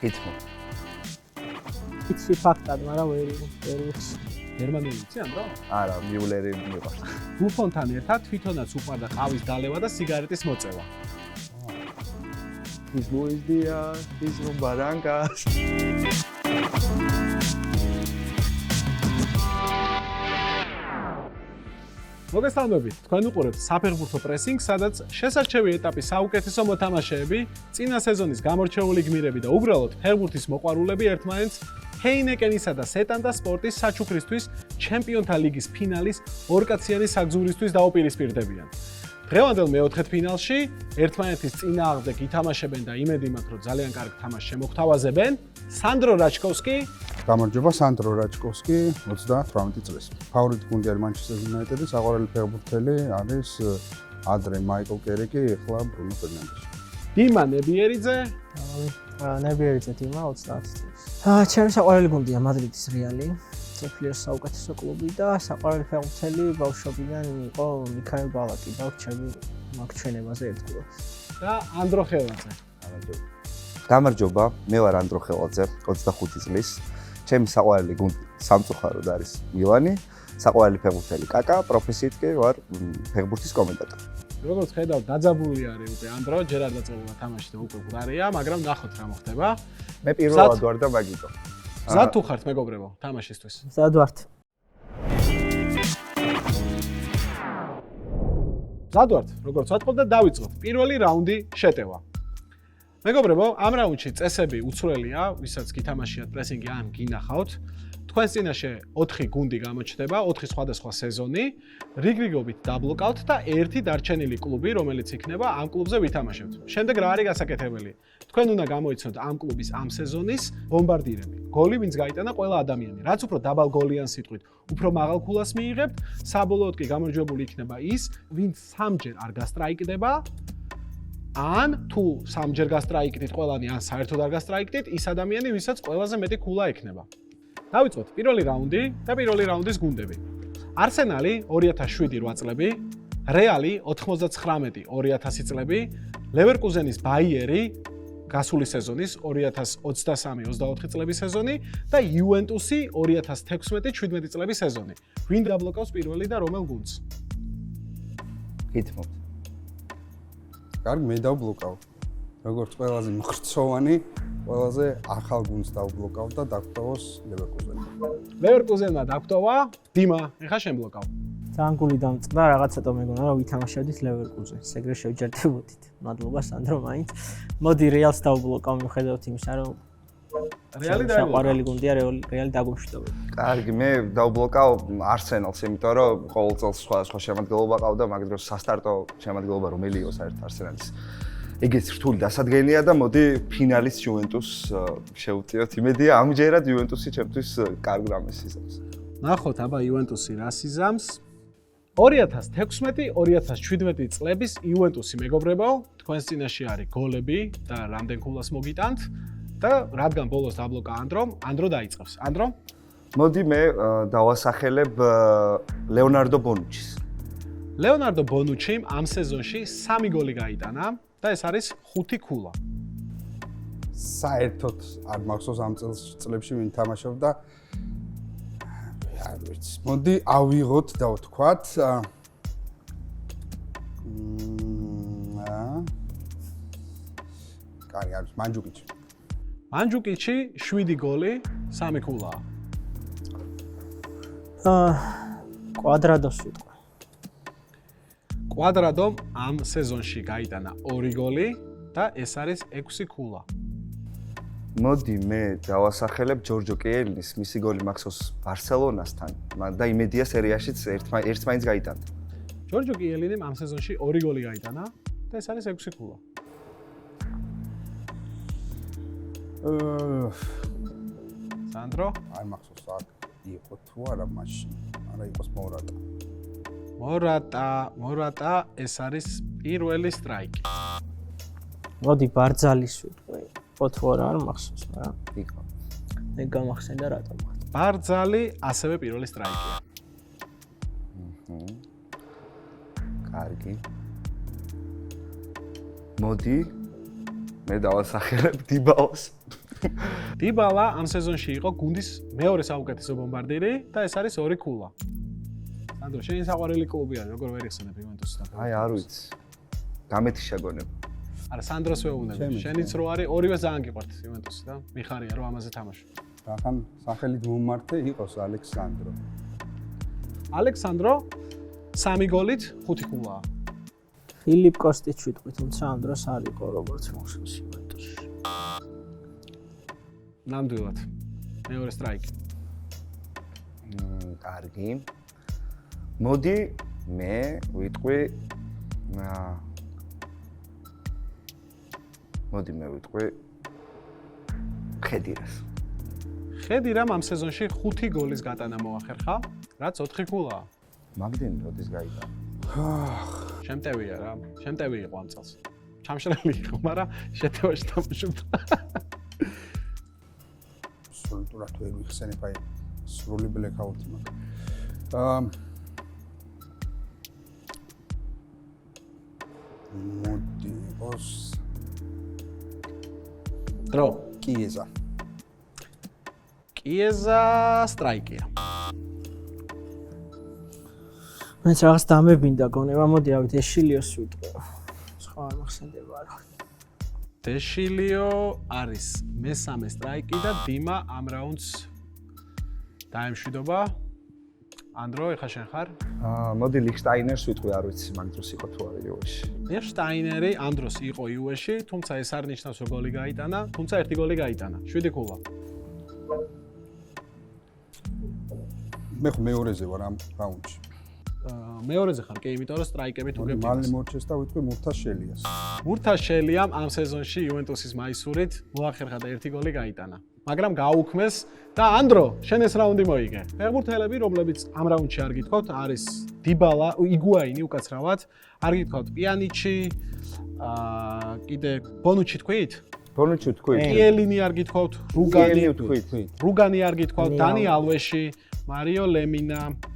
ხითმო. იცი ფაქტად, მაგრამ ვერ ვიცი. გერმანული იცი ანდრო? არა, მიულერი მიყვარს. ბუფონთან ერთად თვითონაც უყვარდა ყავის დალევა და სიგარეტის მოწევა. His Luis Diaz, his Barrancas. მოგესალმებით, თქვენ უყურებთ საფეხბურთო პრესინგს, სადაც შესარჩევი ეტაპის საუკეთესო მოთამაშეები, წინა სეზონის გამორჩეული გმირები და უბრალოდ ფეხბურთის მოყვარულები ერთმანეთს ჰეინეკენისა და სეტანდა სპორტის საჩუქრისთვის ჩემპიონთა ლიგის ფინალის ორკაციანი საგზურისთვის დაუპირისპირდებიან. დღევანდელ მეოთხედფინალში ერთმანეთის წინააღმდეგ ითამაშებენ და იმედი მაქვს, რომ ძალიან კარგ თამაშს შემოგთავაზებენ. სანდრო რაჩკოვსკი, გამარჯობა, სანდრო რაჩკოვსკი, 38 წლის. ფავორიტ გუნდი არის მანჩესტერ იუნაიტედი, საყვარელი ფეხბურთელი არის ადრე მაიკლ კერიკი, ახლა ბრუნო ფერნანდეში. დიმა ნებიერიძე, ნებიერიძე დიმა 30 წლის. ჩემი საყვარელი გუნდია მადრიდის რეალი. მსოფლიოს საუკეთესო კლუბი და საყვარელი ფეხბურთელი ბავშვობიდან იყო მიქაელ ბალაკი და ჩემი მაგჩვენებაზე ერთგულად. და ანდრო ხელაძე. გამარჯობა, მე ვარ ანდრო ხელაძე, 25 წლის. ჩემი საყვარელი გუნდი სამწუხაროდ არის მილანი, საყვარელი ფეხბურთელი კაკა, პროფესიით კი ვარ ფეხბურთის კომენტატორი. როგორც ხედავ, დაძაბული არის უკვე ანდრო, ჯერ არ დაწყებულა თამაში და უკვე გვარია, მაგრამ ნახოთ რა მოხდება. მე პირველად ვარ და მაგიტო. მზად თუ ხართ მეგობრებო, თამაშისთვის? მზად ვართ. მზად ვართ, როგორც ვატყობ და დავიწყოთ. პირველი რაუნდი შეტევა. მეგობრებო, ამ რაუნდში წესები უცვლელია, ვისაც გითამაშიათ პრესინგი ან გინახავთ. თქვენს წინაშე 4 გუნდი გამოჩნდება, 4 სხვადასხვა სეზონი, რიგრიგობით დაბლოკავთ და ერთი დარჩენილი კლუბი, რომელიც იქნება ამ კლუბზე ვითამაშებთ. შემდეგ რა არის გასაკეთებელი? თქვენ უნდა გამოიცნოთ ამ კლუბის ამ სეზონის ბომბარდირები. გოლი ვინც გაიტანა ყველა ადამიანი. რაც უფრო დაბალ გოლიან სიტყვით, უფრო მაღალ ქულას მიიღებთ, საბოლოოდ კი გამარჯვებული იქნება ის, ვინც სამჯერ არ გასტრაიკდება. ან თუ სამჯერ გასტრაიკდით ყველანი, ან საერთოდ არ გასტრაიკდით, ის ადამიანი, ვისაც ყველაზე მეტი ქულა ექნება. დავიწყოთ პირველი რაუნდი და პირველი რაუნდის გუნდები. არსენალი 2007 8 წლები, რეალი 99 2000 წლები, ლევერკუზენის ბაიერი გასული სეზონის 2023-24 წლების სეზონი და იუვენტუსი 2016-17 წლების სეზონი. ვინ დაბლოკავს პირველი და რომელ გუნდს? ხითმო. კარგი, მე დავბლოკავ. როგორც ყველაზე მხრცოვანი, ყველაზე ახალ გუნდს დავბლოკავ და დაგვტოვოს ლევერკუზენი. ლევერკუზენმა დაგვტოვა, დიმა, ეხა შენ ბლოკავ. ძალიან გული დამწყდა, რაღაცა მეგონა რომ ვითამაშებდით ლევერკუზენს. ეგრე შევჯერდებოდით. მადლობა სანდრო მაინც. მოდი რეალს დავბლოკავ მიუხედავად იმისა, რომ რეალი საყვარელი გუნდია, რეალი დაგუმშვიდობები. კარგი, მე დავბლოკავ არსენალს, იმიტომ რომ ყოველ წელს სხვადასხვა შემადგენლობა ყავდა, მაგ დროს სასტარტო შემადგენლობა რომელი იყო საერთოდ არსენალის. ეგეც რთული დასადგენია და მოდი ფინალის იუვენტუსს შევწიოთ. იმედია ამჯერად იუვენტუსი ჩემთვის კარგ რამეს იზამს. ნახოთ აბა იუვენტუსი რას იზამს. 2016-2017 წლების იუვენტუსი მეგობრებო, თქვენს წინაშე არის გოლები და რამდენ ქულას მოგიტანთ და რადგან ბოლოს დაბლოკა ანდრო დაიწყებს. ანდრო? მოდი მე დავასახელებ ლეონარდო ბონუჩის. ლეონარდო ბონუჩიმ ამ სეზონში 3 გოლი გაიტანა და ეს არის 5 ქულა. საერთოდ არ მახსოვს ამ წლებში ვინ თამაშობდა. არ ვიცი. მოდი ავიღოთ და ვთქვათ. კარგი, არის მანჯუკიჩი. მანჯუკიჩი 7 გოლი, 3 ქულაა. კვადრადოს ვიტყვი. კვადრადომ ამ სეზონში გაიტანა 2 გოლი და ეს არის 6 ქულა. მოდი მე დავასახელებ ჯორჯო კიელინის, მისი გოლი მახსოვს ბარსელონასთან და იმედია სერიაშიც ერთს მაინც გაიტანდა. ჯორჯო კიელინიმ ამ სეზონში 2 გოლი გაიტანა და ეს არის 6 ქულა. სანდრო? არ მახსოვს აქ იყო თუ არა მაშინ. არა იყოს მორატა, ეს არის პირველი სტრაიკი. მოდი ბარძალის ვიტყვი. ხო თუ არა არ მახსოვს, მაგრამ იყო. მე გამახსენდა რატომ. ბარძალი ასევე პირველი სტრაიკია. კარგი. მოდი მე დავასახელებ დებალას. დებალა ამ სეზონში იყო გუნდის მეორე საუკეთესო ბომბარდირი და ეს არის 2 ქულა. სანდრო, შენი საყვარელი კლუბი არის, როგორ ვერ იხსენებ იუვენტუსს და? აი, არ ვიცი. გამეთიშა გონებ. არა, სანდროს ვეუბნები. შენიც რო არის, ორივე ძალიან გიყვართ იუვენტუსი და მიხარია რომ ამაზე თამაშობ. ახან სახელით მომმართე იყოს ალექსანდრო. ალექსანდრო 3 გოლით 5 ქულაა. ფილიპ კოსტიჩ ვიტყვი, თუმცა ამ დროს არ იყო როგორც მოსულს იუვენტუსში. ნამდვილად. მეორე სტრაიკი. კარგი. მოდი მე ვიტყვი ხედირას. ხედირამ ამ სეზონში 5 გოლის გატანა მოახერხა, რაც 4 ქულაა. მაგდენი როდის გაიგა? შემტევია რა. შემტევი იყო ამ წელს. ჩამშრალი იყო, მაგრამ შეტევაში თამაშობდა. სულტურად ვერ ვიხსენებ აი სრული ბლეკაუტი მაგ. მოდი ოს დრო. კიეზა. კიეზა სტრაიკია. მეც რაღაც დამებინდა გონება, მოდი ავით ეშილიოს ვიტყვი. სხვა არ მახსენდება რა. დეშილიო არის მესამე სტრაიკი და დიმა ამ რაუნდს დაემშვიდობა. ანდრო, ეხა შენ ხარ? მოდი ლიხშტაინერს ვიტყვი, არ ვიცი მაგ დროს იყო თუ არა იუეში. ლიხშტაინერი ამ დროს იყო იუეში, თუმცა ეს არ ნიშნავს რომ გოლი გაიტანა, თუმცა ერთი გოლი გაიტანა. 7 ქულა. მე ხო მეორეზე ვარ ამ რაუნდში. მეორეზე ხარ, კი, იმიტომ რომ სტრაიკები თუ გებინას. მალე მორჩეს და ვიტყვი მურთაშელიას. მურთაშელიამ ამ სეზონში იუვენტუსის მაისურით მოახერხა და ერთი გოლი გაიტანა. მაგრამ გაუქმეს და ანდრო, შენ ეს რაუნდი მოიგე. ფეხბურთელები, რომლებიც ამ რაუნდში არ გითხოვთ, არის დებალა, იგუაინი უკაცრავად, არ გითხოვთ პიანიჩი, კიდე ბონუჩი თქვით? ბონუჩი თქვით? კიელინი არ გითხოვთ, თქვით. რუგანი არ გითხოვთ, დანი ალვეში, მარიო ლემინა.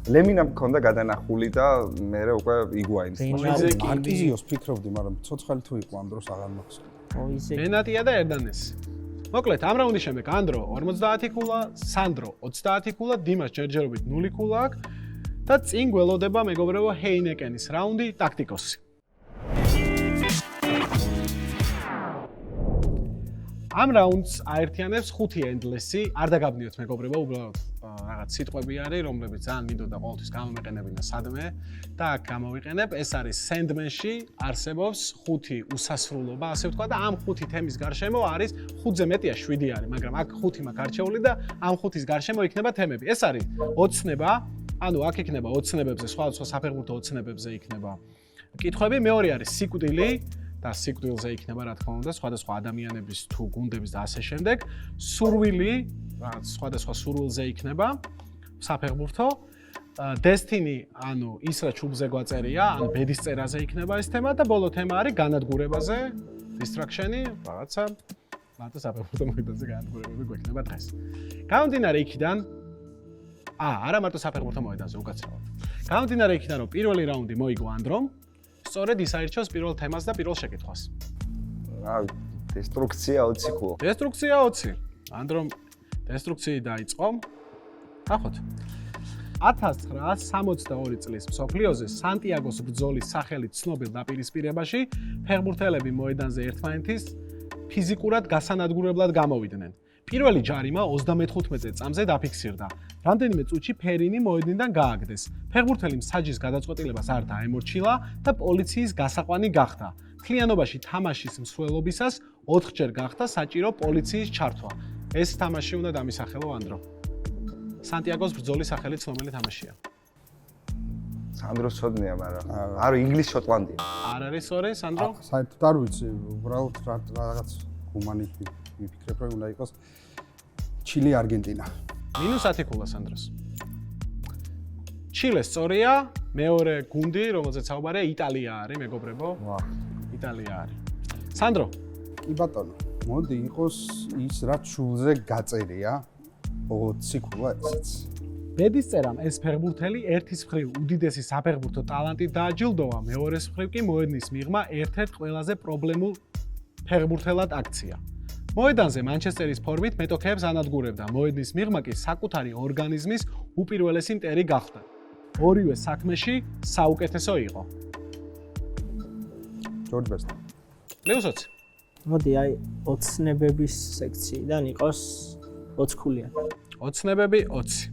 ლემინამ მქონდა გადანახული და მე უკვე იგუაინს. მარკიზიოს ფიქრობდი, მაგრამ ცოცხალი თუ იყო ამ დროს აღარ მახსოვს. ბენატია და ერდანესი. მოკლედ, ამ რაუნდის შემდეგ ანდრო 50 ქულა, სანდრო 30 ქულა, დიმას ჯერჯერობით 0 ქულა აქვს და წინ გველოდება მეგობრებო ჰეინეკენის რაუნდი ტაქტიკოსი. ამ რაუნდს აერთიანებს 5 ენდლესი, არ დაგაბნიოთ მეგობრებო, უბრალოდ რაღაც სიტყვები არის, რომლებიც ძალიან მინდოდა ყოველთვის გამომეყენებინა სადმე და აქ გამოვიყენებ. ეს არის Sandman-ში არსებობს 5 უსასრულობა, ასე ვთქვა და ამ 5 თემის გარშემო არის 5-ზე მეტია 7 არის, მაგრამ აქ 5 მაქვს არჩეული და ამ 5-ის გარშემო იქნება თემები. ეს არის ოცნება, ანუ აქ იქნება ოცნებებზე, სხვადასხვა საფეხბურთო ოცნებებზე იქნება კითხვები, მეორე არის სიკვდილი და სიკვდილზე იქნება რა თქმა უნდა სხვადასხვა ადამიანების თუ გუნდების და ასე შემდეგ. სურვილი, რაც სხვადასხვა სურვილზე იქნება საფეხბურთო. Destiny, ანუ ის რა ჩუბზე გვაწერია, ანუ ბედის წერაზე იქნება ეს თემა და ბოლო თემა არის განადგურებაზე, distraction-ი, რაღაცა მარტო საფეხბურთო მოედანზე განადგურებები გვექნება დღეს. გამომდინარე იქიდან არა მარტო საფეხბურთო მოედანზე უკაცრავად. გამომდინარე იქიდან რომ პირველი რაუნდი მოიგო ანდრომ სწორედ ის აირჩევს პირველ თემას და პირველ შეკითხვას. დესტრუქცია 20 ქულა. დესტრუქცია 20. ანდრომ დესტრუქციი დაიწყო. ნახოთ. 1962 წლის მსოფლიოზე სანტიაგოს ბრძოლის სახელით ცნობილ დაპირისპირებაში ფეხბურთელები მოედანზე ერთმანეთის ფიზიკურად გასანადგურებლად გამოვიდნენ. პირველი ჯარიმა 35 წამზე დაფიქსირდა. რამდენიმე წუთში ფერინი მოედნიდან გააგდეს. ფეხბურთელი მსაჯის გადაწყვეტილებას არ დაემორჩილა და პოლიციის გასაყვანი გახდა. მთლიანობაში თამაშის მსვლელობისას 4-ჯერ გახდა საჭირო პოლიციის ჩართვა. ეს თამაში უნდა დამისახელო ანდრო. სანტიაგოს ბრძოლის სახელით ცნობილი თამაშია. სანდროს ცოდნია, მაგრამ არა ინგლისში შოტლანდია. არ არის სწორი, სანდრო? საერთოდ არ ვიცი, უბრალოდ რაღაც ჰუმანი ვიფიქრებ, რომ უნდა იყოს ჩილე, არგენტინა. -10 ქულა სანდროს. ჩილე სწორია, მეორე გუნდი, რომელზეც საუბარია, იტალია არის, მეგობრებო. იტალია არის. სანდრო. კი ბატონო, მოდი იყოს ის რაც შულზე გაწერია. 20 ქულა ესეც. ბედის წერამ ეს ფეხბურთელი ერთის მხრივ უდიდესი საფეხბურთო ტალანტით დააჯილდოვა, მეორეს მხრივ კი მოედნის მიღმა ერთ-ერთ ყველაზე პრობლემულ ფეხბურთელად აქცია. მოედანზე მანჩესტერის ფორმით მეტოქეებს ანადგურებდა, მოედნის მიღმა კი საკუთარი ორგანიზმის უპირველესი მტერი გახდა. ორივე საქმეში საუკეთესო იყო. ჯორჯ ბესტ. პლუს 20. მოდი აი ოცნებების სექციიდან იყოს 20 ქულიანი. ოცნებები 20.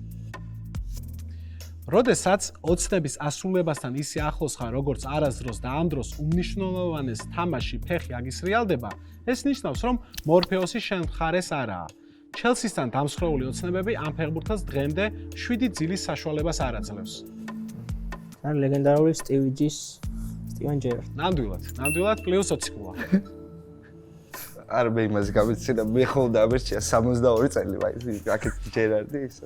როდესაც ოცნების ასრულებასთან ისე ახლოს ხარ, როგორც არასდროს და ამ დროს უმნიშვნელოვანეს თამაში ფეხი აგისრიალდება, ეს ნიშნავს, რომ მორფეოსი შენ მხარეს არაა. ჩელსისთან დამსხვრეული ოცნებები ამ ფეხბურთელს დღემდე 7 ძილის საშუალებას არ აძლევს. ან ლეგენდარული სტივენ ჯერარდი. ნამდვილად პლუს 20 ქულა. არ მე იმას გამეცედა, მე ხოლმე ამერჩია 62 წელი, აი, აქეთ ჯერარდი ისე.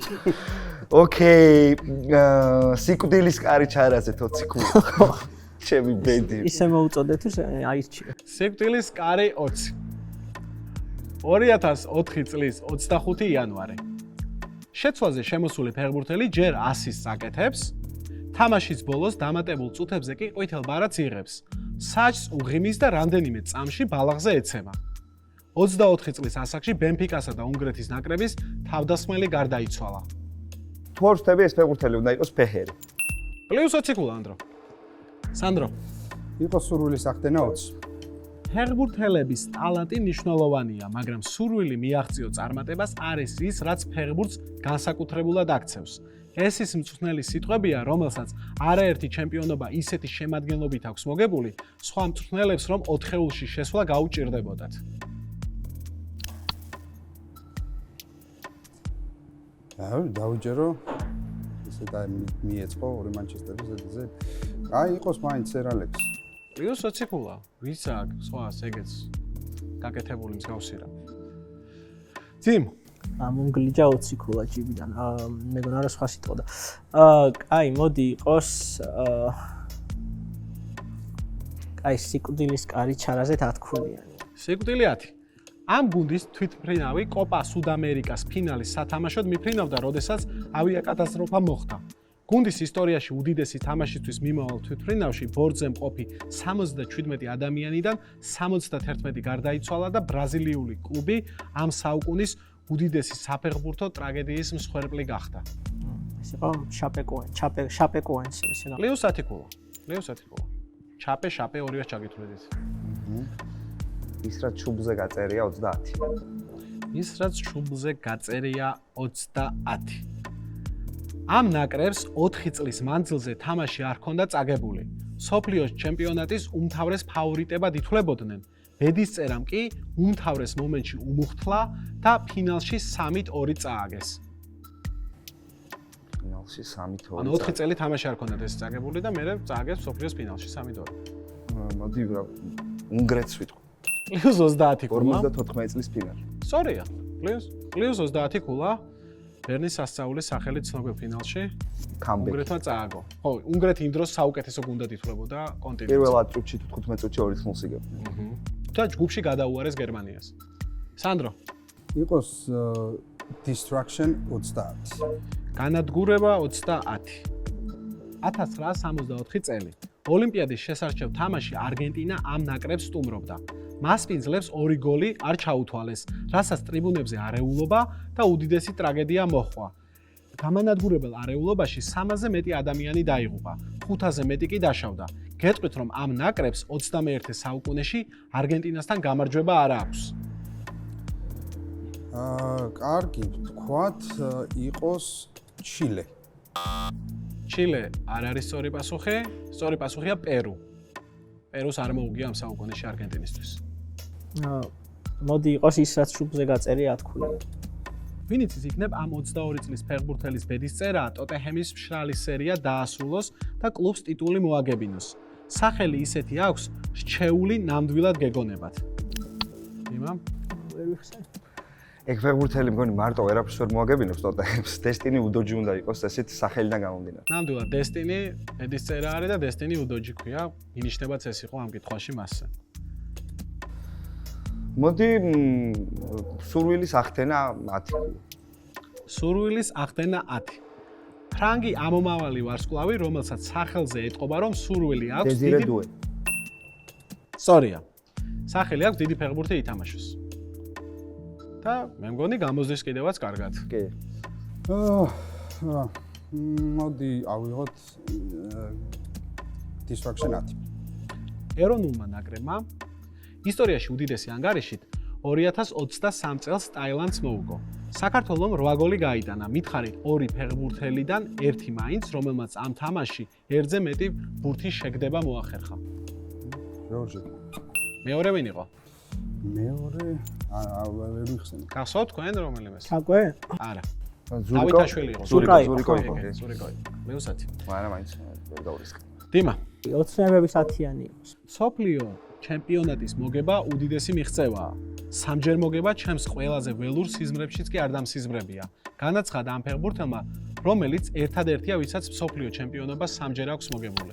ოკეი, სიკვდილის კარი ჩარაზეთ 20 ქულა. ჩემი ბედი. ისე მოუწოდეთ, აირჩიე. სიკვდილის კარი 20. 2004 წლის 25 იანვარი. შეცვლაზე შემოსული ფეხბურთელი ჯერ 100-ს აკეთებს, თამაშის ბოლოს დამატებულ წუთებზე კი ყვითელ ბარათს იღებს. საჭს უღიმის და რამდენიმე წამში ბალაღზე ეცემა. 24 წლის ასაკში ბენფიკასა და უნგრეთის ნაკრების თავდასხმელი გარდაიცვალა. თუ არ ვწდები ეს ფეხბურთელი უნდა იყოს ფეხერი. პლუს 20 ქულა, სანდრო. იყო სურვილი სახდენა 20. ფეხბურთელების ტალანტი მნიშვნელოვანია, მაგრამ სურვილი მიაღწიო წარმატებას არის ის, რაც ფეხბურთს განსაკუთრებულად აქცევს. ეს ის მწვრთნელი სიტყვებია, რომელსაც არაერთი ჩემპიონობა ისეთი შემადგენლობით აქვს მოგებული, სხვა მწვრთნელებს რომ 4-ეულში შესვლა გაუჭირდებოდათ. დავიჯერო ისე და მიეწყო ორი მანჩესტერის ზედზე. აი იყოს მაინც სერ ალექს. პლუს 20 ქულა. ვის აქვს სხვა ეგეც გაკეთებული მსგავსი რა. ძიმ მომგლიჯა 20 ქულა ჯიბიდან. მეგონა რა სხვა სიტყვა და. აი მოდი იყოს აი სიკვდილის კარი ჩარაზე 10 ქულიანი. სიკვდილი 10. ამ გუნდის თვითმფრინავი კოპა სუდამერიკას ფინალის სათამაშოდ მიფრინავდა, როდესაც ავიაკატასტროფა მოხდა. გუნდის ისტორიაში უდიდესი თამაშისთვის მიმავალ თვითმფრინავში ბორცზე მყოფი 77 ადამიანიდან 71 გარდაიცვალა და ბრაზილიული კლუბი ამ საუკუნის უდიდესი საფეხბურთო ტრაგედიის მსხვერპლი გახდა. ეს იყო შაპეკოენს ესე რა. პლუს 10 ქულა. შაპე ორივე ჩაგითვლით. ის რაც ჩუბზე გაწერია 30. ის რაც ჩუბზე გაწერია 30. ამ ნაკრებს 4 წლის მანძილზე თამაში არ ჰქონდა წაგებული. სოფლიოს ჩემპიონატის უმთავრეს ფავორიტებად ითვლებოდნენ. ბედისწერამ კი უმთავრეს მომენტში უმუხტლა და ფინალში 3-2 წააგეს. ფინალში 3-2. ანუ 4 წელი თამაში არ ჰქონდათ ეს წაგებული და მერე წააგეს სოფლიოს ფინალში 3-2. მოდი რა უნგრეთს ვიტყვი. პლუს 30 ქულა. 54 წლის ფინალი. სწორია. პლუს 30 ქულა. ბერნის სასწაულის სახელით ცნობილ ფინალში უნგრეთმა წააგო. ხო, უნგრეთი იმ დროს საუკეთესო გუნდად ითვლებოდა კონტინენტზე. პირველად წუთში თუ 15 წუთში 2-0 იგებს. და ჯგუფში გადაუარეს გერმანიას. სანდრო. იყოს Destruction 30. განადგურება 30. 1964 წელი. ოლიმპიადის შესარჩევ თამაში არგენტინა ამ ნაკრებს სტუმრობდა. მასპინძლებს 2 გოლი არ ჩაუთვალეს, რასაც ტრიბუნებზე არეულობა და უდიდესი ტრაგედია მოჰყვა. გამანადგურებელ არეულობაში 300-ზე მეტი ადამიანი დაიღუპა, 500-ზე მეტი კი დაშავდა. გეტყვით, რომ ამ ნაკრებს 21 საუკუნეში არგენტინასთან გამარჯვება არ აქვს. კარგი, თქვათ იყოს ჩილე. ჩილე არ არის სწორი პასუხი, სწორი პასუხია პერუ. პერუს არ მოუგია ამ საუკუნეში არგენტინისთვის. მოდი იყოს ის რაც ჩუბზე გაწერია 10 ქულიანი. ვინც იქნებ ამ 22 წლის ფეხბურთელის ბედისწერა ტოტენჰემის მშრალი სერია დაასრულოს და კლუბს ტიტული მოაგებინოს. სახელი ისეთი აქვს რჩეული ნამდვილად გეგონებათ. იმა? ვერ ვიხსენ. ეგ ფეხბურთელი მგონი მარტო ვერაფერს ვერ მოაგებინებს ტოტენჰემს. დესტინი უდოჯი უნდა იყოს ესეთ სახელიდან გამომდინარე. ნამდვილად დესტინი ბედისწერა არის და დესტინი უდოჯი ქვია. ინიშნებაც ეს იყო ამ კითხვაში მასზე. მოდი სურვილის ახდენა 10. სურვილის ახდენა 10. ფრანგი ამომავალი ვარსკვლავი, რომელსაც სახელზე ეტყობა, რომ სურვილი აქვს დეზირე დუე. სწორია. სახელი აქვს დიდი ფეხბურთი ითამაშოს. და მე მგონი გამოზდის კიდევაც კარგად. კი. მოდი ავიღოთ distraction 10. ეროვნულმა ნაკრებმა ისტორიაში უდიდესი ანგარიშით 2023 წელს ტაილანდს მოუგო. საქართველომ 8 გოლი გაიტანა, მითხარით 2 ფეხბურთელიდან 1 მაინც, რომელმაც ამ თამაშში ერთზე მეტი ბურთის შეგდება მოახერხა. ჯორჯი. მეორე ვინ იყო? მეორე ვერ ვიხსენე. გახსოვთ თქვენ რომელიმეს? საკვე? არა. ზურიკო. დავითაშვილი იყო. ზურიკო. ზურიკო. მეუსათი. მაგრამ მაინც ვერ გავრისკე. დიმა. ოცნებების 10-იანი იყო. სოფლიო ჩემპიონატის მოგება უდიდესი მიღწევაა. სამჯერ მოგება ჩემს ყველაზე ველურ სიზმრებშიც კი არ დამსიზმრებია. განაცხადა ამ ფეხბურთელმა, რომელიც ერთადერთია, ვისაც სოფლიო ჩემპიონობა სამჯერ აქვს მოგებული.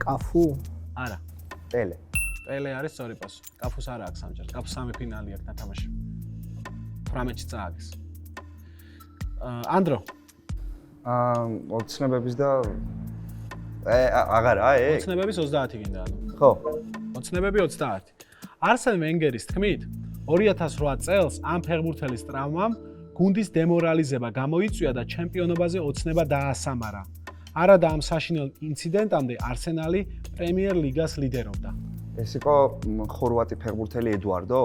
კაფუ? არა. პელე. პელე არის სწორი პასუხი. კაფუს არა აქვს სამჯერ. კაფუს 3 ფინალი აქვს დათამაში. 18-ში წააგეს. ანდრო. ოცნებების და აღარა ეგ? ოცნებების 30 გინდა ანუ. ხო. ოცნებები 30. არსენ ვენგერის თქმით, 2008 წელს ამ ფეხბურთელის ტრავმამ გუნდის დემორალიზება გამოიწვია და ჩემპიონობაზე ოცნება დაასამარა. არადა ამ საშინელ ინციდენტამდე არსენალი პრემიერ ლიგას ლიდერობდა. ეს იყო ხორვატი ფეხბურთელი ედუარდო?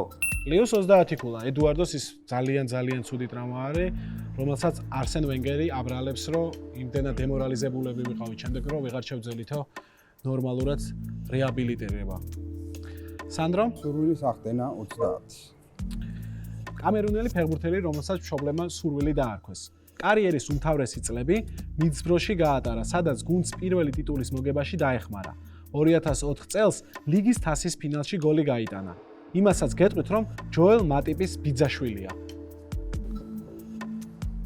ლიუს 30 ქულა, ედუარდოს ის ძალიან ცუდი ტრავმა არის, რომელსაც არსენ ვენგერი აბრალებს, რომ იმდენად დემორალიზებულები ვიყავით შემდეგ, რომ ვეღარ შევძელითო ნორმალურად რეაბილიტირება. სანდრო? სურვილის ახდენა 30. კამერუნელი ფეხბურთელი, რომელსაც მშობლებმა სურვილი დაარქვეს. კარიერის უმთავრესი წლები მიდსბროში გაატარა, სადაც გუნდს პირველი ტიტულის მოგებაში დაეხმარა. 2004 წელს ლიგის თასის ფინალში გოლი გაიტანა. იმასაც გეტყვით, რომ ჯოელ მატიპის ბიძაშვილია.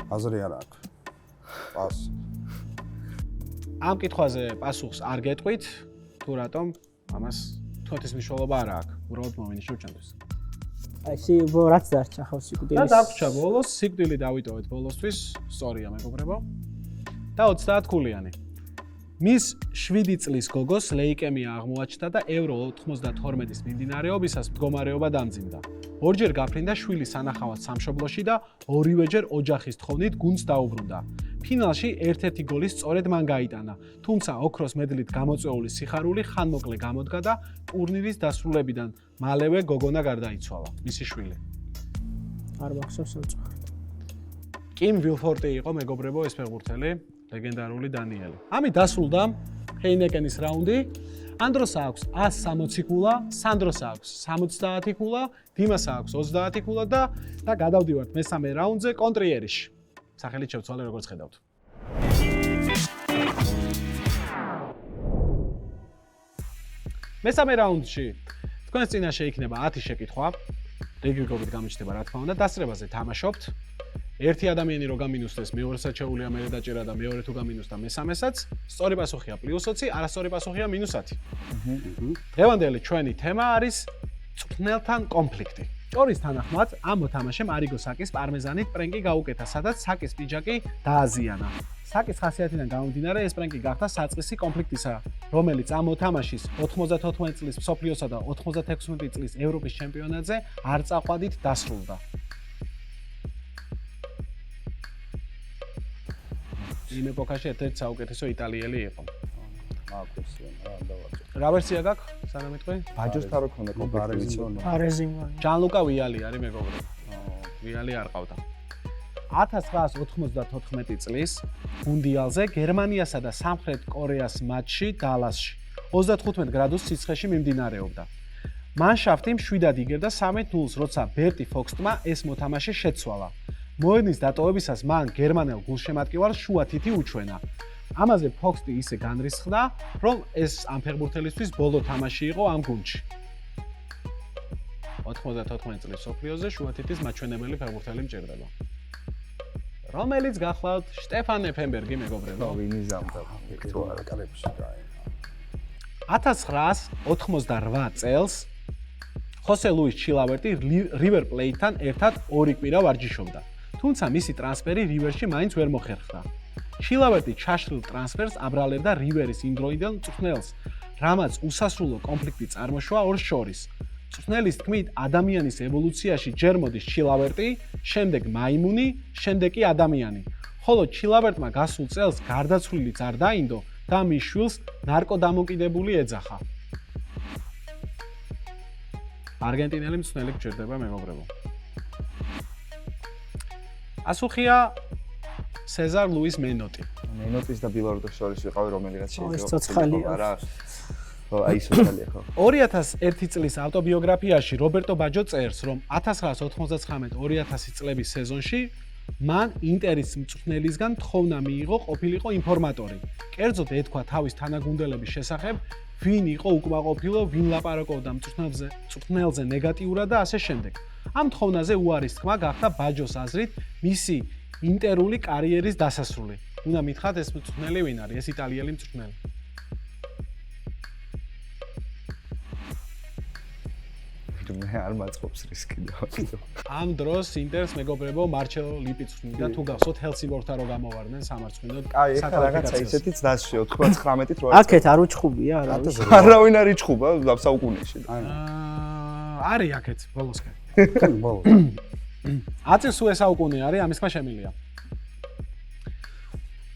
აზრი არ აქვს. პას. ამ კითხვაზე პასუხს არ გეტყვით, თუ რატომ ამას თვითის მნიშვნელობა არ აქვს. უბრალოდ მოვინიშნო ჩვენთვის. აი ისი რაც დარჩა ხო და სიკვდილის. დაგვრჩა ბოლოს, სიკვდილი დავიტოვეთ ბოლოსთვის, სწორია მეგობრებო. და 30 ქულიანი. მის 7 წლის გოგოს ლეიკემია აღმოაჩნდა და ევრო 92-ის მიმდინარეობისას მდგომარეობა დამძიმდა. ორჯერ გაფრინდა შვილის სანახავად სამშობლოში და ორივეჯერ ოჯახის თხოვნით გუნდს დაუბრუნდა. ფინალში ერთ-ერთი გოლი სწორედ მან გაიტანა, თუმცა ოქროს მედლით გამოწვეული სიხარული ხანმოკლე გამოდგა და ტურნირის დასრულებიდან მალევე გოგონა გარდაიცვალა, მისი შვილი. არ მახსოვს უცხოეთ. კიმ ვილფორტი იყო მეგობრებო ეს ფეხბურთელი, ლეგენდარული დანიელი. ამით დასრულდა ჰეინეკენის რაუნდი. ანდროს აქვს 160 ქულა, სანდროს აქვს 70 ქულა, დიმას აქვს 30 ქულა და გადავდივართ მესამე რაუნდზე კონტრიერში. სახელით შევცვალე როგორც ხედავთ. მესამე რაუნდში თქვენს წინაშე იქნება 10 შეკითხვა. რეგულარულად გამოჩნდება რა თქმა უნდა, დასწრებაზე თამაშობთ. ერთი ადამიანი რო გამინუსდეს, მეორესაც შეუძლია მერე დაჭერა და მეორე თუ გამინუსდა მესამესაც, სწორი პასუხია +20, არასწორი პასუხია -10. დღევანდელი ჩვენი თემა არის წვრთნელთან კონფლიქტი. ჭორის თანახმად, ამ მოთამაშემ არიგო საკის პარმეზანით პრენკი გაუკეთა, სადაც საკის პიჯაკი დააზიანა. საკის ხასიათიდან გამომდინარე, ეს პრენკი გახდა საწყისი კონფლიქტისა, რომელიც ამ მოთამაშის 94 წლის მსოფლიოსა და 96 წლის ევროპის ჩემპიონატზე არწაყვადით დასრულდა. იმ ეპოქაში ერთ-ერთი საუკეთესო იტალიელი იყო. რა ვერსია გაქვს? სანამ იტყვი? ბაჯოსთან რო ქონდა კონფლიქტი. არეზიმანი. ჯანლუკა ვიალი არის მეგობრებო. ვიალი არ ყავდა. 1994 წლის მუნდიალზე გერმანიასა და სამხრეთ კორეას მატჩი დალასში 35 გრადუს სიცხეში მიმდინარეობდა. მანშაფტი მშვიდად იგებდა 3-0-ს, როცა ბერტი ფოქსტმა ეს მოთამაშე შეცვალა. მოედნის დატოვებისას მან გერმანელ გულშემატკივარს შუა თითი უჩვენა. ამაზე ფოქსტი ისე განრისხდა, რომ ეს ამ ფეხბურთელისთვის ბოლო თამაში იყო ამ გუნდში. 94 წლის სოფლიოზე შუა თითის მაჩვენებელი ფეხბურთელი მჭირდება. რომელიც გახლავთ შტეფან ეფენბერგი მეგობრებო. ვინი ზამდა? თუ არა კარებში გაი. 1988 წელს ხოსე ლუის ჩილავერტი რივერ პლეიტთან ერთად ორი კვირა ვარჯიშობდა. თუმცა მისი ტრანსფერი რივერში მაინც ვერ მოხერხდა. ჩილავერტი ჩაშლილ ტრანსფერს აბრალებდა რივერის იმდროინდელ მწვრთნელს, რამაც უსასრულო კონფლიქტი წარმოშვა ორს შორის. მწვრთნელის თქმით, ადამიანის ევოლუციაში ჯერ მოდის ჩილავერტი, შემდეგ მაიმუნი, შემდეგ კი ადამიანი. ხოლო ჩილავერტმა გასულ წელს გარდაცვლილიც არ დაინდო და მის შვილს ნარკოდამოკიდებული ეძახა. არგენტინელი მწვრთნელი გჭირდება, მეგობრებო. ასუხია სეზარ ლუის მენოტი. მენოტის და ბილორდოს შორის ვიყავი რომელიღაც ეს ცოცხალია. არა. ხო, აი სოციალია ხო. 2001 წლის ავტობიოგრაფიაში რობერტო ბაჯო წერს, რომ 1999-2000 წლების სეზონში მან ინტერის მწვრთნელისგან თხოვნა მიიღო ყოფილიყო ინფორმატორი. კერძოდ ეთქვა თავის თანაგუნდელების შესახებ, ვინ იყო უკმაყოფილო, ვინ ლაპარაკობდა მწვრთნელზე ნეგატიურად და ასე შემდეგ. ამ თხოვნაზე უარის თქმა გახდა ბაჯოს აზრით მისი ინტერული კარიერის დასასრული. უნდა მითხრათ ეს მწვრთნელი ვინ არის, ეს იტალიელი მწვრთნელი. მე არ მაწყობს რისკი და. ამ დროს ინტერს მეგობრებო მარჩელო ლიპი წვრთნიდა თუ გახსოვთ ჰელსინგორთან რო გამოვარდნენ სამარცხვინოდ. აი, ეხლა რაღაცა ისეთიც დასში 99-ით რო აქეთ არ უჩხუბია რა. არავინ არ იჩხუბა საუკუნეში. არის აქეთ ბოლოსკენ. ბოლოს. 10 საუკუნე არის ამის ხმა შემილია.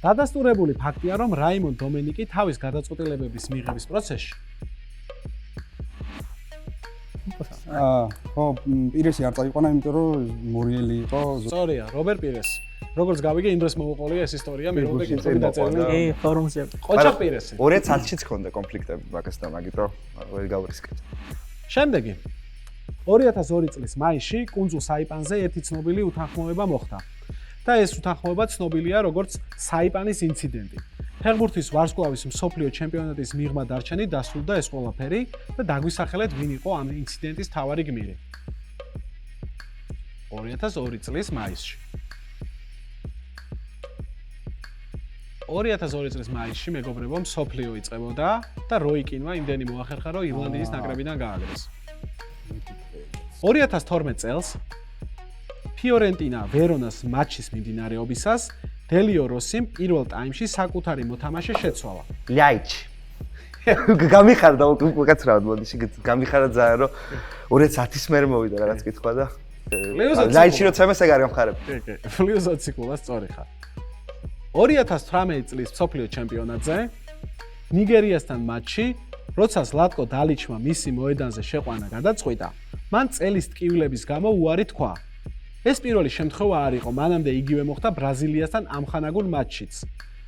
დადასტურებული ფაქტია, რომ რაიმონ დომენიკი თავის გადაწყვეტილებების მიღების პროცესში ხო, პირესი არ წაიყვანა, იმიტომ რომ მორიელი იყო. სწორია, რობერ პირესი. როგორც გავიგე, იმ დროს მოუყოლია ეს ისტორია, მე რომ კითხები დაწერილი. კი, ფორუმზე. ყოჩა პირესი. 2010-ში ჰქონდა კონფლიქტები მაგასთან, მაგით რომ ვერ გავრისკეთ. შემდეგი 2002 წლის მაისში კუნძულ საიპანზე ერთი ცნობილი უთანხმოება მოხდა. და ეს უთანხმოება ცნობილია როგორც საიპანის ინციდენტი. ფეხბურთის ვარსკვლავის მსოფლიო ჩემპიონატის მიღმა დარჩენით დასრულდა ეს ყველაფერი და დაგვისახელეთ ვინ იყო ამ ინციდენტის მთავარი გმირი. 2002 წლის მაისში. 2002 წლის მაისში მეგობრებო მსოფლიო იწყებოდა და როიკინმა იმდენი მოახერხა რომ ირლანდიის ნაკრებიდან გააგდეს. 2012 წელს ფიორენტინა ვერონას მატჩის მიმდინარეობისას დელიო როსიმ პირველ ტაიმში საკუთარი მოთამაშე შეცვალა. ლიაიჩი. გამიხარდა უკაცრავად მოდი, გამიხარა ძალიან რომ 2010-ის მერე მოვიდა რაღაც კითხვა და ლიაიჩი როცა მე ეგ არ გამხარებ. კი, ფლიუზოციკულა სწორი ხარ. 2018 წლის მსოფლიო ჩემპიონატზე ნიგერიასთან მატჩი, როცა ზლატკო დალიჩმა მისი მოედანზე შეყვანა გადაწყვიტა, მან წელის ტკივილების გამო უარი თქვა. ეს პირველი შემთხვევა არ იყო, მანამდე იგივე მოხდა ბრაზილიასთან ამხანაგურ მატჩშიც.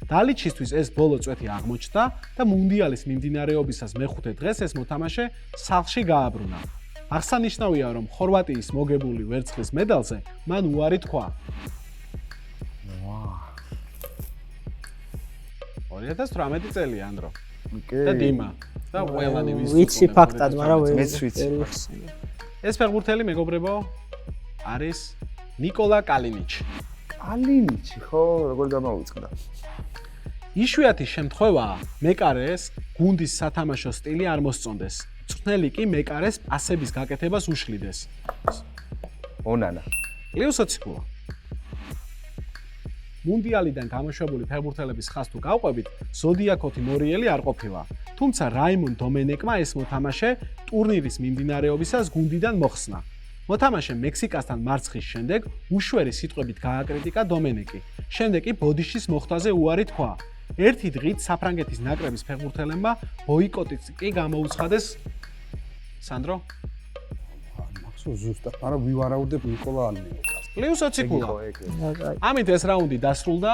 დალიჩისთვის ეს ბოლო წვეთი აღმოჩნდა და მუნდიალის მიმდინარეობისას მეხუთე დღეს ეს მოთამაშე სახლში გააბრუნა. აღსანიშნავია, რომ ხორვატიის მოგებული ვერცხლის მედალზე მან უარი თქვა. 2018 წელია ანდრო. და დიმა. და ყველანი ვიცი ფაქტად, მაგრამ მეც ვიცი. ეს ფეხბურთელი მეგობრებო არის ნიკოლა კალინიჩი. კალინიჩი ხო, როგორ გამოვიწყდა? იშვიათი შემთხვევაა, მეკარეს გუნდის სათამაშო სტილი არ მოსწონდეს. მწვრთნელი კი მეკარეს პასების გაკეთებას უშლიდეს. ონანა. ლიუსოციკულა. მუნდიალიდან გამოშვებული ფეხბურთელების ხაზს თუ გავყვებით, ზოდიაქოთი მორიელი არ ყოფილა. თუმცა რაიმონ დომენეკმა ეს მოთამაშე ტურნირის მიმდინარეობისას გუნდიდან მოხსნა. მოთამაშე მექსიკასთან მარცხის შემდეგ უშვერი სიტყვებით გააკრიტიკა დომენეკი. შემდეგ კი ბოდიშის მოხდაზე უარი თქვა. ერთი დღით საფრანგეთის ნაკრების ფეხბურთელებმა ბოიკოტიც კი გამოუცხადეს. სანდრო? მახსოვს ზუსტად, მაგრამ ვივარაუდებ ნიკოლა ალნეოტას. ლიუსოციკულა. ამით ეს რაუნდი დასრულდა.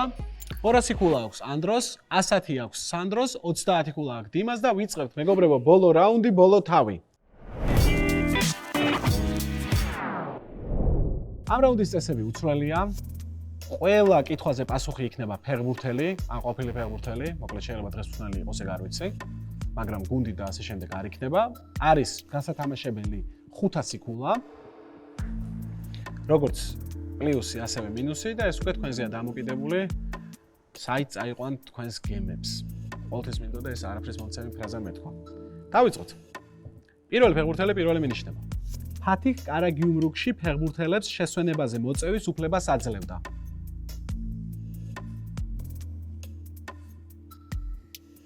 200 ქულა აქვს ანდროს, 100 აქვს სანდროს, 30 ქულა აქვს დიმას და ვიწყებთ მეგობრებო ბოლო რაუნდი, ბოლო თავი. ამ რაუნდის წესები უცვლელია. ყველა კითხვაზე პასუხი იქნება ფეხბურთელი, ან ყოფილი ფეხბურთელი, მოკლედ შეიძლება დღეს მწვრთნელი იყოს, ეგ არ ვიცი, მაგრამ გუნდი და ასე შემდეგ არ იქნება. არის გასათამაშებელი 500 ქულა. როგორც პლუსი, ასევე მინუსი და ეს უკვე თქვენზეა დამოკიდებული. საით წაიყვანთ თქვენს გემებს. ყოველთვის მინდოდა ეს არაფრის მომცემი ფრაზა მეთქვა. დავიწყოთ. პირველი ფეხბურთელი პირველი მინიშნება. ფათიხ კარაგიუმრუგში ფეხბურთელებს შესვენებაზე მოწევის უფლებას აძლევდა.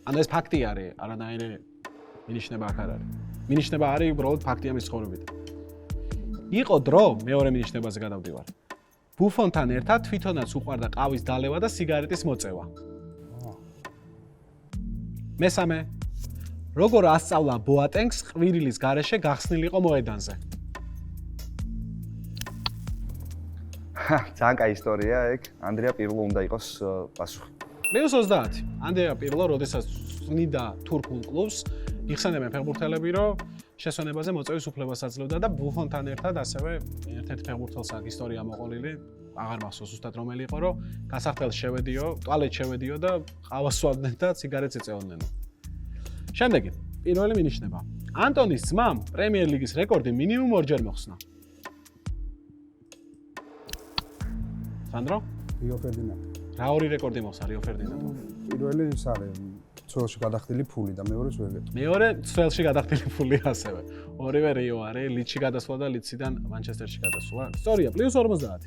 ანუ ეს ფაქტი არის, არანაირი მინიშნება აქ არ არის. მინიშნება არის უბრალოდ ფაქტი ამის ცხოვრებით. იყო დრო, მეორე მინიშნებაზე გადავდივარ. ბუფონთან ერთად თვითონაც უყვარდა ყავის დალევა და სიგარეტის მოწევა. მესამე. როგორ ასწავლა ბოატენგს ყვირილის გარეშე გახსნილიყო მოედანზე? ძალიან კაი ისტორია ეგ. ანდრია პირლო უნდა იყოს პასუხი. -20. ანდრია პირლო, როდესაც წნიდა თურქულ კლუბს, იხსენებენ ფეხბურთელები, რომ შესვენებაზე მოწევის უფლებას აძლევდა და ბუფონთან ერთად ასევე ერთ-ერთი ფეხბურთელს აქვს ისტორია მოყოლილი, აღარ მახსოვს ზუსტად რომელი იყო, რომ გასახდელს შევედიო, ტუალეტში შევედიო და ყავას სვავდნენ და სიგარეტს ეწეოდნენ. შემდეგი, პირველი მინიშნება. ანტონის ძმამ პრემიერ ლიგის რეკორდი მინიმუმ 2 ჯერ მოხსნა. სანდრო? რიო ფერდინანდო. რა ორი რეკორდი მოხსნა რიო ფერდინანდო? პირველი ის არის ცველში გადახდილი ფული და მეორეს ვერ გეტყვი. მეორე ცველში გადახდილი ფული ასევე. ორივე რიო არის, ლიდში გადასვლა და ლიდსიდან მანჩესტერში გადასვლა. სწორია, +50.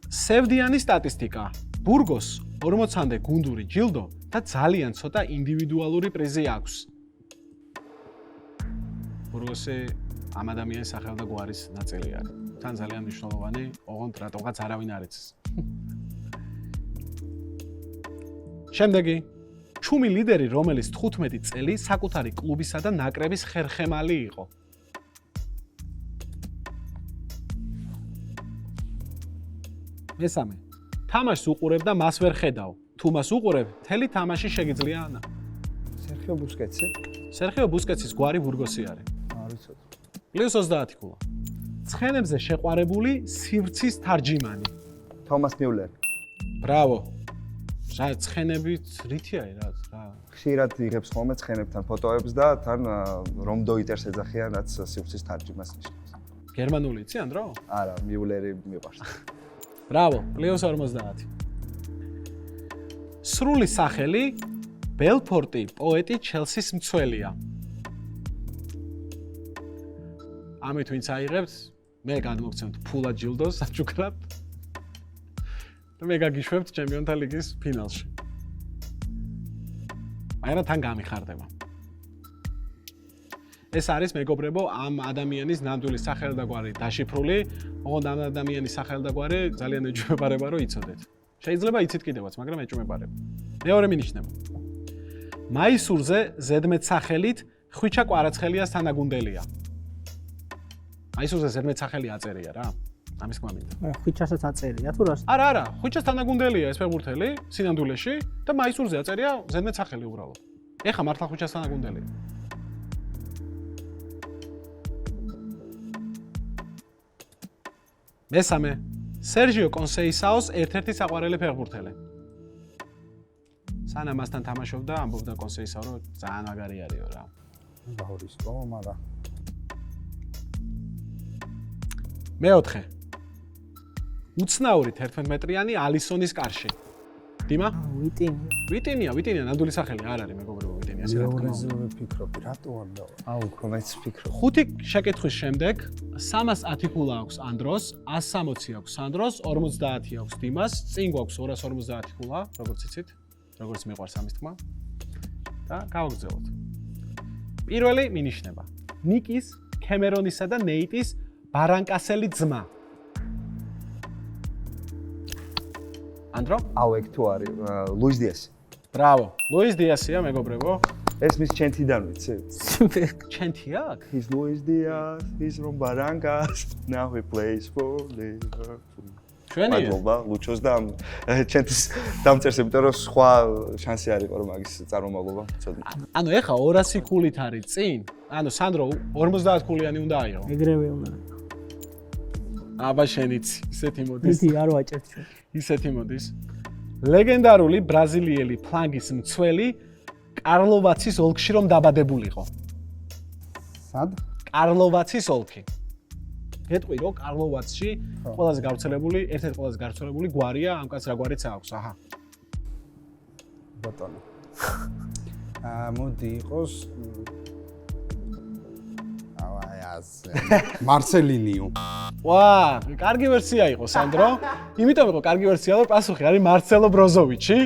სევდიანის სტატისტიკა. ბურგოს 40-მდე გუნდური ჯილდო და ძალიან ცოტა ინდივიდუალური პრიზი აქვს. ბურგოსი ამ ადამიანის სახელ და გვარის ნაწილი არის. თან ძალიან მნიშვნელოვანი, ოღონდ რატომღაც არავინ არ იცის. შემდეგი. ჩუმი ლიდერი, რომელიც 15 წელი საკუთარი კლუბისა და ნაკრების ხერხემალი იყო. მესამე. თამაშს უყურებ და მას ვერ ხედავ. თუ მას უყურებ, მთელი თამაში შეგიძლია ანა. სერხიო ბუსკეტსი? სერხიო ბუსკეტსის გვარი ბურგოსი არის. არის ცოტა. +20 კულა. ცხენებზე შეყვარებული სივრცის თარჯიმანი. თომას მიულერი. ბრავო. რა ცხენებით რითი არის რა? ხშირად იღებს ხოლმე ცხენებთან ფოტოებს და თან რომ დოიტერს ეძახიან, რაც სივრცის თარჯიმას ნიშნავს. გერმანული იცი ანდრო? არა, მიულერი მიყვარს. ბრავო, +50. სრული სახელი ბელფორტი პოეტი ჩელსის მცველია. ამით ვინც აიღებთ, მე გადმოგცემთ ფულა ჯილდოს საჩუქრად. და მე გაგიშვებთ ჩემპიონთა ლიგის ფინალში. მაგრამ თან გამიხარდება. ეს არის მეგობრებო ამ ადამიანის ნამდვილი სახელდაგვარი დაშიფრული, ოღონდ ამ ადამიანის სახელდაგვარი ძალიან ეჭვმეპარება რომ იცოდეთ. შეიძლება იცით კიდევაც, მაგრამ ეჭვმეპარება. მეორე მინიშნება. მაისურზე ზედმეტ სახელით ხვიჩა კვარაცხელიას თანაგუნდელია. მაისურზე ზედმეტ სახელი აწერია რა. ამის თქმა მინდა. ხვიჩასაც აწერია თუ რას? არა, ხვიჩას თანაგუნდელია ეს ფეხბურთელი სინამდვილეში და მაისურზე აწერია ზედმეტ სახელი უბრალოდ. ეხა მართლა ხვიჩას თანაგუნდელია. მესამე. სერჟიო კონსეისაოს ერთ-ერთი საყვარელი ფეხბურთელი. სანამ მასთან თამაშობდა, ამბობდა კონსეისაო, რომ ძალიან მაგარი არისო რა. გაურისკო, მაგრამ მეოთხე. უცნაური 11 მეტრიანი ალისონის კარში. დიმა? ვიტინია. ვიტინია, ნამდვილი სახელი არ არის მეგობრებო ვიტინია, ასე რა თქმა უნდა. მეორეზე ვიფიქრობ, რატო არ დავა? აუ, კომეც ფიქრო. 5 შეკითხვის შემდეგ 310 კულა აქვს ანდროს, 160 აქვს სანდროს, 50 აქვს დიმას, წინ გვაქვს 250 კულა, როგორც იცით, როგორც მიყვარს ამის თქმა. და გავაგრძელოთ. პირველი მინიშნება. ნიკის, კემერონისა და ნეიტის ბარანკასელი ძმა. ანდრო? აუ, ეგ თუ არის ლუის დიასი. ბრავო. ლუის დიასია მეგობრებო. ეს მის ჩენთიდან ვიცი? ჩენთი აქვს? He's Luis Diaz, he's from Barrancas, now he plays for Liverpool. ჩვენია? მადლობა ლუჩოს და ჩენთის დამწერს, იმიტომ რომ სხვა შანსი არ იყო რომ მაგის წარმომავლობა ცოტა. ანუ ეხა 200 კულით არის წინ. ანუ სანდრო 50 კულიანი უნდა აიღო. ეგრევე უნდა. აბა შენიც ისეთი მოდის. ისი არ ვაჭერთ ჩვენ. ისეთი მოდის. ლეგენდარული ბრაზილიელი ფლანგის მცველი კარლოვაცის ოლქში რომ დაბადებულიყო. სად? კარლოვაცის ოლქი. გეტყვი რომ კარლოვაცში ყველაზე გავრცელებული, ერთ-ერთი ყველაზე გავრცელებული გვარია, ამ კაცს რა გვარიც აქვს, აჰა. ბატონო. მოდი იყოს მარცელინიო. ვა, კარგი ვერსია იყო სანდრო. იმიტომ იყო კარგი ვერსია, რომ პასუხი არის მარცელო ბროზოვიჩი.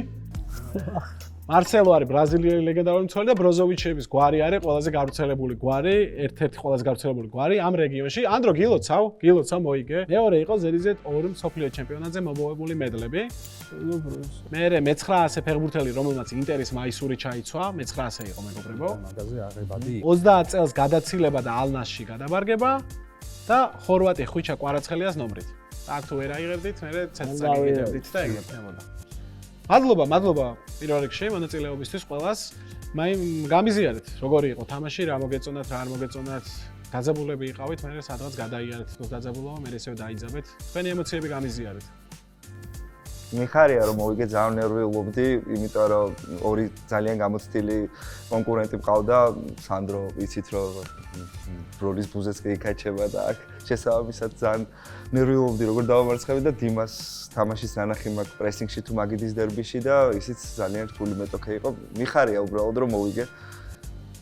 მარსელო არის ბრაზილიელი ლეგენდარული მცველი და ბროზოვიჩების გვარი არის ყველაზე გავრცელებული გვარი, ერთ-ერთი ყველაზე გავრცელებული გვარი ამ რეგიონში. ანდრო გილოცავ მოიგე. მეორე იყო ზედიზედ 2 მსოფლიო ჩემპიონატზე მოპოვებული მედლები. მერე მე-900 ფეხბურთელი, რომელმაც ინტერის მაისური ჩაიცვა, მე-900 იყო მეგობრებო. მაგაზე აღებადი. 30 წელს გადაცილება და ალნასში გადაბარგება და ხორვატი ხვიჩა კვარაცხელიას ნომრით. აქ თუ ვერ აიღებდით, მერე ცეცხლი გიდებდით და ეგრეთ ამოდა. მადლობა პირველ რიგში მონაწილეობისთვის ყველას. გამიზიარეთ, როგორი იყო თამაში, რა მოგეწონათ, რა არ მოგეწონათ. გაძაბულები იყავით, მერე სადღაც გადაიარეთ თუ დაძაბულობა, მერე ისევ დაიძაბეთ. თქვენი ემოციები გამიზიარეთ. მიხარია რომ მოვიგე ძალიან ნერვიულობდი, იმიტომ რომ ორი ძალიან გამოცდილი კონკურენტი მყავდა, სანდრო ვიცით რომ როლის ბუზეც კი იკაჩება და აქ შესაბამისად ძალიან ნერვიულობდი როგორ დავამარცხები და დიმას თამაშის ნანახი მაქვს პრესინგში თუ მაგიდის დერბიში და ისიც ძალიან რთული მეტოქე იყო. მიხარია უბრალოდ რომ მოვიგე.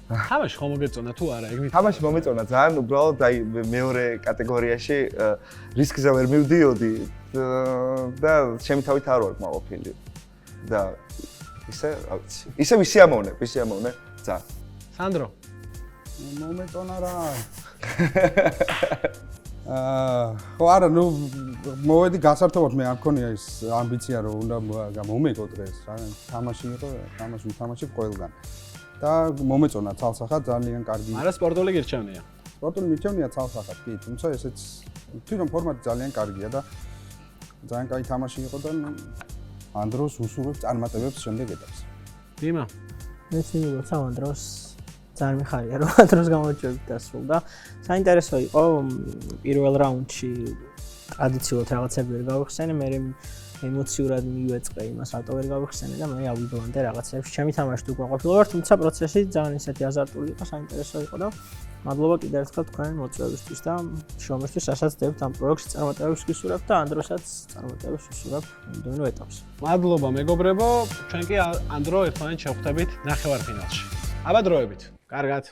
თამაში ხომ მოგეწონა თუ არა? ეგ თამაში მომეწონა ძალიან, უბრალოდ აი მეორე კატეგორიაში რისკზე ვერ მივდიოდი და ჩემი თავით არ ვარ მაყოფილი. და ისე, რა ვიცი. ისე ვისი ამოვნე ძალიან. სანდრო. მომეწონა რა. ხო არა, ნუ მოვედი გასართობად მე არ მქონია ის ამბიცია რომ უნდა მომეკო დღეს რა. თამაში იყო, თამაში ვთამაშებ ყველგან. და მომეწონა ცალსახად ძალიან კარგი. არა სპორტული გირჩევნია. სპორტული მირჩევნია ცალსახად, კი, თუმცა ესეც თვითონ ფორმატი ძალიან კარგია და ძალიან კაი თამაში იყო და ანდროს უსურვებს წარმატებებს შემდეგ ეტაპს. დიმა. მეც მივიღოთ ანდროს ძალიან მიხარია რომ ანდროს გამოჩვევით დასრულდა. საინტერესო იყო პირველ რაუნდში ტრადიციულად რაღაცები ვერ გავიხსენე, მე ემოციურად მივეწყე იმას, რატო ვერ გავიხსენე და მე ავიბლანდე რაღაცებს. ჩემი თამაში თუ გვაყოფილა ვარ, თუმცა პროცესი ძალიან ისეთი აზარტული იყო, საინტერესო იყო და მადლობა კიდევ ერთხელ თქვენ მოწვევისთვის და შრომისთვის, რასაც დებთ ამ პროექტში წარმატებებს გისურვებთ და ანდროსაც წარმატებებს ვისურვებ იმდენო ეტაპს. მადლობა მეგობრებო, ჩვენ კი ანდრო ერთმანეთს შევხვდებით ნახევარფინალში. აბა დროებით. კარგად.